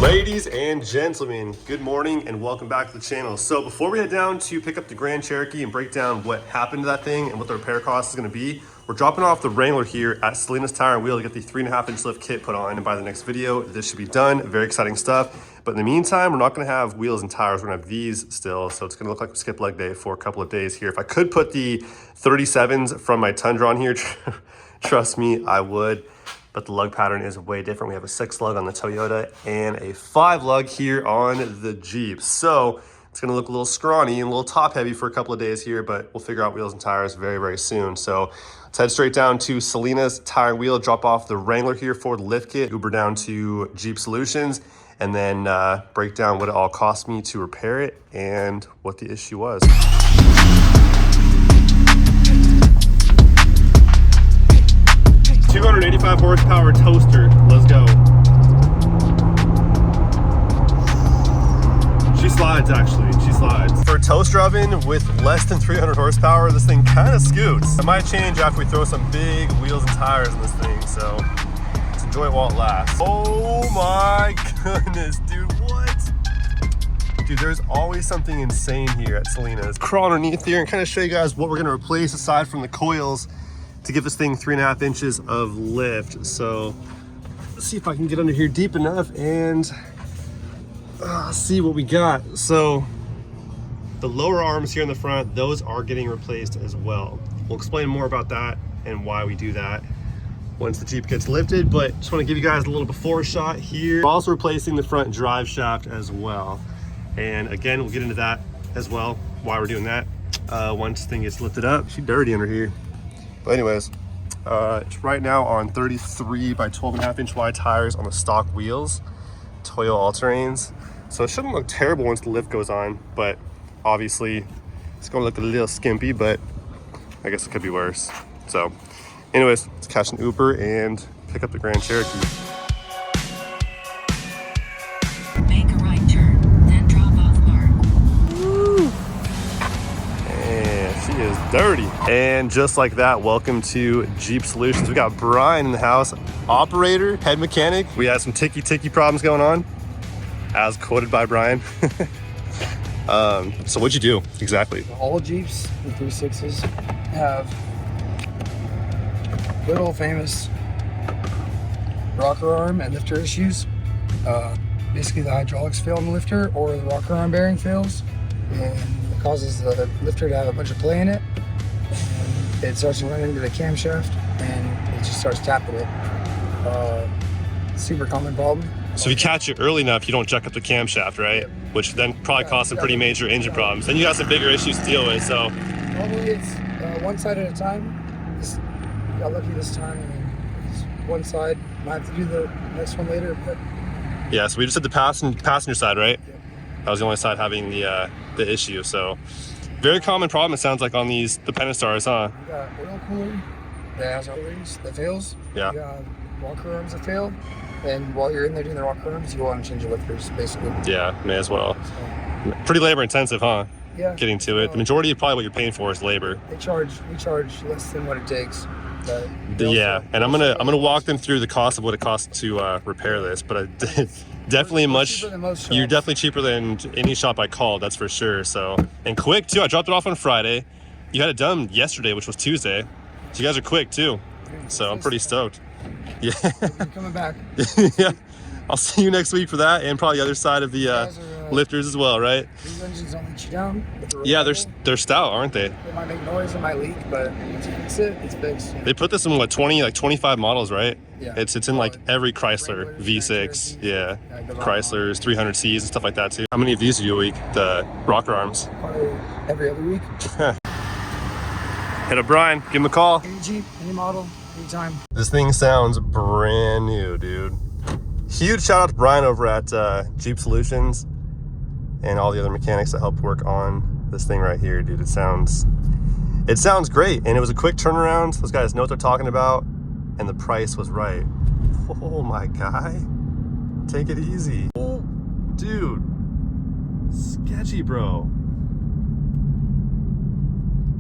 Ladies and gentlemen, good morning and welcome back to the channel. So before we head down to pick up the Grand Cherokee and break down what happened to that thing and what the repair cost is going to be, we're dropping off the Wrangler here at Salinas Tire and Wheel to get the 3.5-inch lift kit put on. And by the next video, this should be done. Very exciting stuff. But in the meantime, we're not going to have wheels and tires. We're going to have these still. So it's going to look like we skipped leg day for a couple of days here. If I could put the 37s from my Tundra on here, trust me, I would. But the lug pattern is way different. We have a 6 lug on the Toyota and a 5 lug here on the Jeep. So it's gonna look a little scrawny and a little top heavy for a couple of days here, but we'll figure out wheels and tires very, very soon. So let's head straight down to Salinas Tire and Wheel, drop off the Wrangler here for the lift kit, Uber down to Jeep Solutions, and then break down what it all cost me to repair it and what the issue was. 285 horsepower toaster. Let's go. She slides, actually. She slides. For a toaster oven with less than 300 horsepower, this thing kind of scoots. It might change after we throw some big wheels and tires in this thing, so let's enjoy it while it lasts. Oh my goodness, dude, what? Dude, there's always something insane here at Salinas. Crawl underneath here and kind of show you guys what we're going to replace aside from the coils to give this thing 3.5 inches of lift. So let's see if I can get under here deep enough and see what we got. So the lower arms here in the front, those are getting replaced as well. We'll explain more about that and why we do that once the Jeep gets lifted, but just want to give you guys a little before shot here. We're also replacing the front drive shaft as well. And again, we'll get into that as well, why we're doing that once the thing gets lifted up. She's dirty under here. But anyways, it's right now on 33 by 12.5 inch wide tires on the stock wheels, Toyo all-terrains. So it shouldn't look terrible once the lift goes on, but obviously it's gonna look a little skimpy, but I guess it could be worse. So anyways, let's catch an Uber and pick up the Grand Cherokee. Make a right turn, then drop off mark. She is dirty. And just like that, welcome to Jeep Solutions. We got Brian in the house, operator, head mechanic. We had some ticky problems going on, as quoted by Brian. So what'd you do exactly? All Jeeps with 3.6s have good old famous rocker arm and lifter issues. Basically the hydraulics fail in the lifter or the rocker arm bearing fails, and it causes the lifter to have a bunch of play in it. And it starts to run into the camshaft and it just starts tapping it. Super common problem. So if you catch it early enough, you don't jack up the camshaft, right? Yep. Which then probably causes some pretty major engine problems. Then you got some bigger issues to deal with, so. Normally it's one side at a time. Got lucky this time, and it's one side. Might have to do the next one later, but. Yeah, so we just did the passenger side, right? Yep. That was the only side having the issue, so. Very common problem, it sounds like, on these, the Pentastars, huh? You got oil cooler that has O-rings that fails. Yeah. You got rocker arms that fail. And while you're in there doing the rocker arms, you want to change the lifters, basically. Yeah, may as well. So, pretty labor intensive, huh? Yeah. Getting to it. The majority of probably what you're paying for is labor. We charge less than what it takes. But yeah, and I'm gonna walk them through the cost of what it costs to repair this, but definitely you're definitely cheaper than any shop I called, that's for sure. So, and quick too. I dropped it off on Friday. You had it done yesterday, which was Tuesday. So you guys are quick too. So I'm pretty stoked. Yeah. You're coming back. Yeah. I'll see you next week for that, and probably the other side of the lifters as well, right? These engines don't let you down. Yeah, they're stout, aren't they? It might make noise, it might leak, but once you fix it, it's fixed. They put this in what, 25 models, right? Yeah. It's in like every Chrysler Wrangler, V6, Cherokee, yeah, Chryslers, on. 300Cs and stuff like that too. How many of these do you a week? The rocker arms? Probably every other week. Hit up Brian, give him a call. Any Jeep, any model, anytime. This thing sounds brand new, dude. Huge shout out to Brian over at Jeep Solutions and all the other mechanics that helped work on this thing right here, dude. It sounds great, and it was a quick turnaround. Those guys know what they're talking about, and the price was right. Oh my guy, take it easy. Oh, dude, sketchy, bro.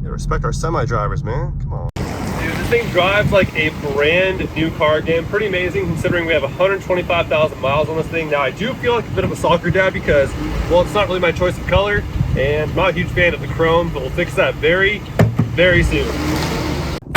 Yeah, respect our semi drivers, man. Come on. Dude, this thing drives like a brand new car again. Pretty amazing considering we have 125,000 miles on this thing. Now I do feel like a bit of a soccer dad because, well, it's not really my choice of color and I'm not a huge fan of the chrome, but we'll fix that very, very soon.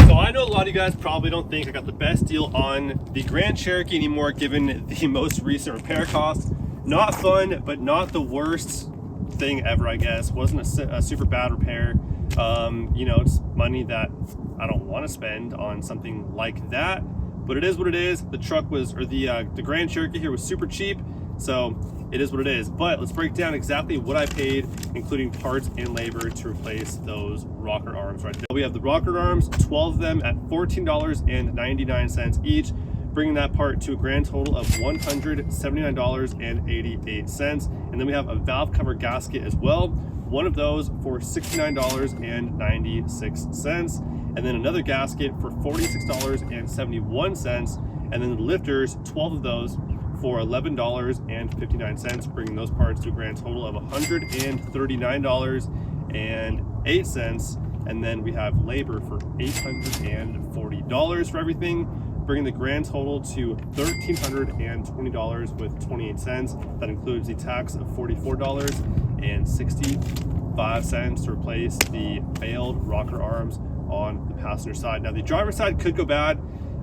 So I know a lot of you guys probably don't think I got the best deal on the Grand Cherokee anymore given the most recent repair costs. Not fun, but not the worst thing ever, I guess. Wasn't a super bad repair. You know, it's money that I don't want to spend on something like that, but it is what it is. The truck was, or the Grand Cherokee here was super cheap, so it is what it is. But let's break down exactly what I paid, including parts and labor, to replace those rocker arms right there. We have the rocker arms, 12 of them at $14.99 each, bringing that part to a grand total of $179.88. And then we have a valve cover gasket as well, one of those for $69.96, and then another gasket for $46.71, and then the lifters, 12 of those for $11.59, bringing those parts to a grand total of $139.08. And then we have labor for $840 for everything, bringing the grand total to $1,320.28. That includes the tax of $44.65 to replace the failed rocker arms on the passenger side. Now the driver's side could go bad,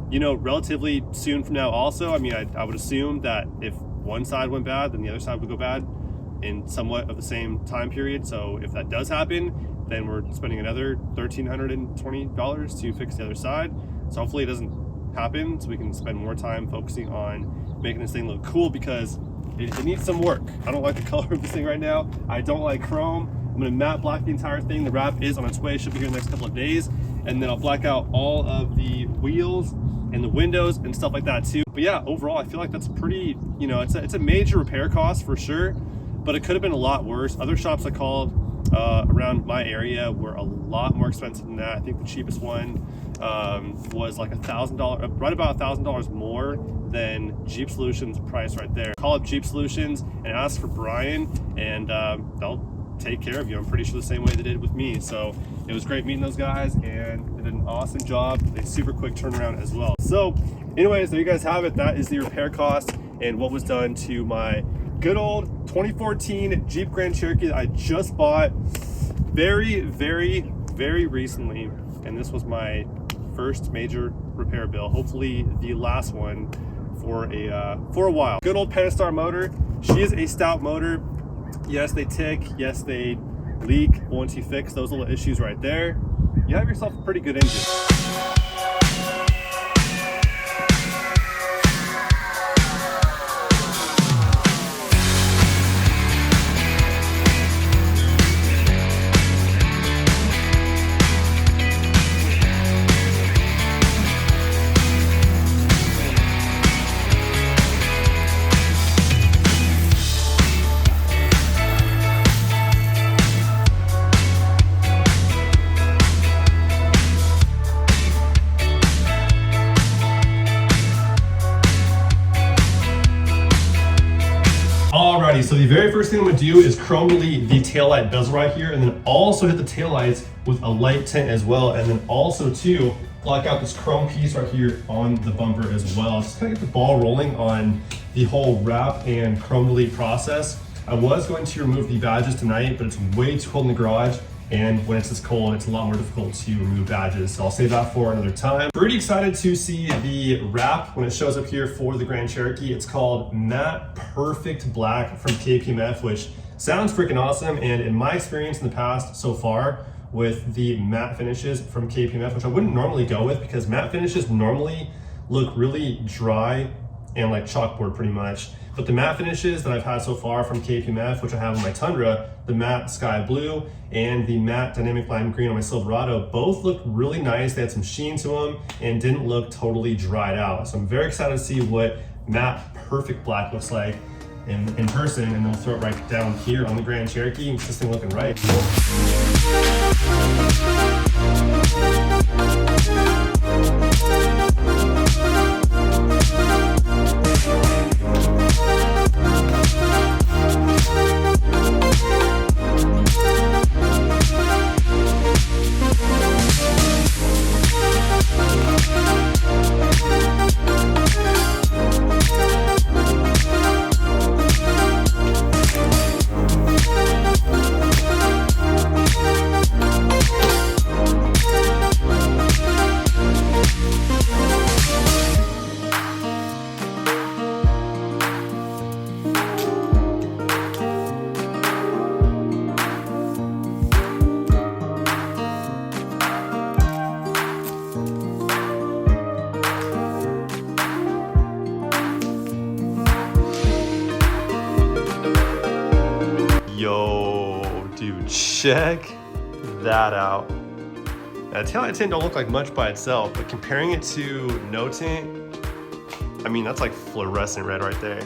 you know, relatively soon from now also. I mean, I would assume that if one side went bad, then the other side would go bad in somewhat of the same time period. So if that does happen, then we're spending another $1,320 to fix the other side. So hopefully it doesn't happen, so we can spend more time focusing on making this thing look cool because it needs some work. I don't like the color of this thing right now. I don't like chrome. I'm gonna matte black the entire thing. The wrap is on its way, should be here in the next couple of days, and then I'll black out all of the wheels and the windows and stuff like that too. But yeah, overall I feel like that's pretty, you know, it's a major repair cost for sure, but it could have been a lot worse. Other shops I called around my area were a lot more expensive than that. I think the cheapest one was like $1,000, right about $1,000 more than Jeep Solutions price right there. Call up Jeep Solutions and ask for Brian, and they'll take care of you. I'm pretty sure the same way they did with me. So it was great meeting those guys, and they did an awesome job. They super quick turnaround as well. So anyways, there you guys have it. That is the repair cost and what was done to my good old 2014 Jeep Grand Cherokee that I just bought very, very, very recently. And this was my first major repair bill, hopefully the last one for a while. Good old Pentastar motor. She is a stout motor. Yes, they tick. Yes, they leak. Once you fix those little issues right there, you have yourself a pretty good engine. Alrighty, so the very first thing I'm gonna do is chrome delete the taillight bezel right here, and then also hit the taillights with a light tint as well, and then also too block out this chrome piece right here on the bumper as well. Just kind of get the ball rolling on the whole wrap and chrome delete process. I was going to remove the badges tonight, but it's way too cold in the garage, and when it's this cold, it's a lot more difficult to remove badges. So I'll save that for another time. Pretty excited to see the wrap when it shows up here for the Grand Cherokee. It's called Matte Perfect Black from KPMF, which sounds freaking awesome. And in my experience in the past so far with the matte finishes from KPMF, which I wouldn't normally go with because matte finishes normally look really dry and like chalkboard pretty much. But the matte finishes that I've had so far from KPMF, which I have on my Tundra, the matte sky blue and the matte dynamic lime green on my Silverado, both look really nice. They had some sheen to them and didn't look totally dried out. So I'm very excited to see what Matte Perfect Black looks like in person, and then we'll throw it right down here on the Grand Cherokee and get this thing looking right. Yo, dude, check that out. Now, taillight tint don't look like much by itself, but comparing it to no tint, I mean, that's like fluorescent red right there.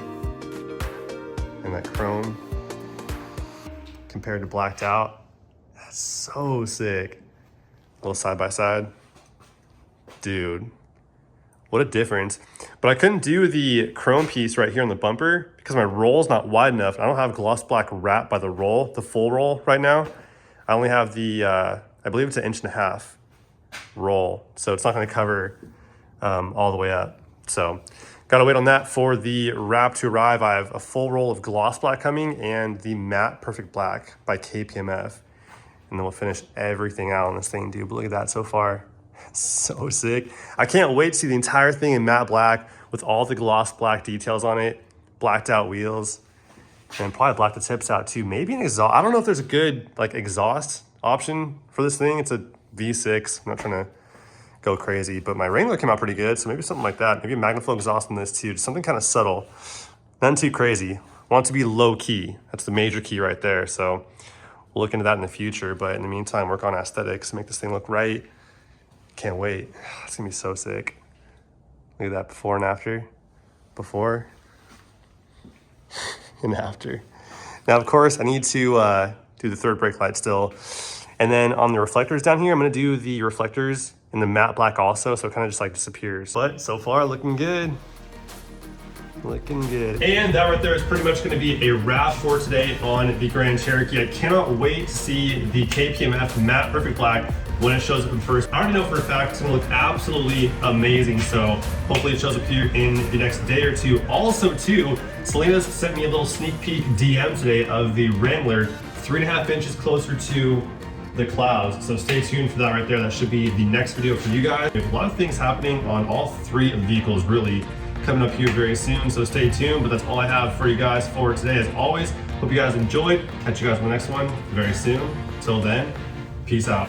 And that chrome compared to blacked out, that's so sick. A little side by side. Dude, what a difference. But I couldn't do the chrome piece right here on the bumper because my roll's not wide enough. I don't have gloss black wrap by the roll, the full roll right now. I only have the, I believe it's 1.5 inch roll. So it's not gonna cover all the way up. So gotta wait on that for the wrap to arrive. I have a full roll of gloss black coming and the matte perfect black by KPMF. And then we'll finish everything out on this thing, dude. But look at that so far. So sick. I can't wait to see the entire thing in matte black with all the gloss black details on it, blacked out wheels, and probably black the tips out too. Maybe an exhaust. I don't know if there's a good like exhaust option for this thing. It's a V6. I'm not trying to go crazy, but my Wrangler came out pretty good. So maybe something like that. Maybe a MagnaFlow exhaust on this too. Just something kind of subtle. Nothing too crazy. Want it to be low key. That's the major key right there. So we'll look into that in the future. But in the meantime, work on aesthetics, make this thing look right. Can't wait. It's gonna be so sick. Look at that before and after. Before and after. Now, of course, I need to do the third brake light still. And then on the reflectors down here, I'm gonna do the reflectors in the matte black also, so it kind of just like disappears. But so far, looking good. Looking good. And that right there is pretty much gonna be a wrap for today on the Grand Cherokee. I cannot wait to see the KPMF matte perfect black when it shows up in first. I already know for a fact it's gonna look absolutely amazing, so hopefully it shows up here in the next day or two. Also too, Selena's sent me a little sneak peek DM today of the Wrangler, 3.5 inches closer to the clouds. So stay tuned for that right there. That should be the next video for you guys. There's a lot of things happening on all three vehicles really coming up here very soon, so stay tuned. But that's all I have for you guys for today. As always, hope you guys enjoyed. Catch you guys in the next one very soon. Till then, peace out.